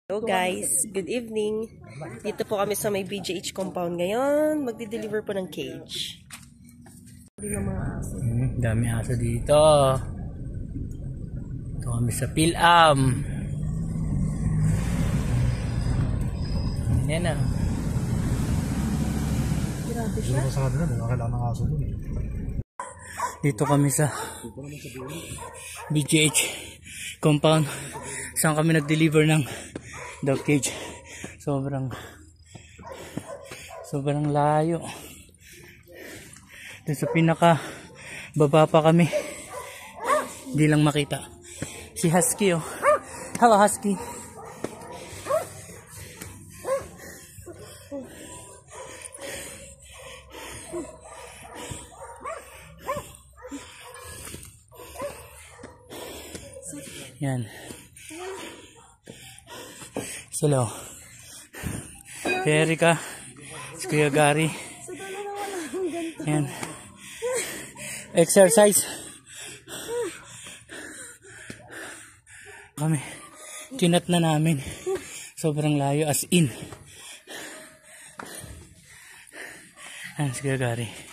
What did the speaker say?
Hello guys, good evening. Dito po kami sa may BGH compound ngayon. Magdi-deliver po ng cage. Dami aso dito. Ito kami sa Pilam. Yan na. Grabe siya. Dito kami sa BGH compound. Saan kami nag-deliver ng dog cage. Sobrang layo. Doon sa pinaka baba pa kami. Hindi lang makita. Si Husky oh. Hello Husky. Yan. Hello. Si Erika. Si Kuya Gary. Yan. Exercise. Kami. Kinat na namin. Sobrang layo as in. Yan si Kuya Gary.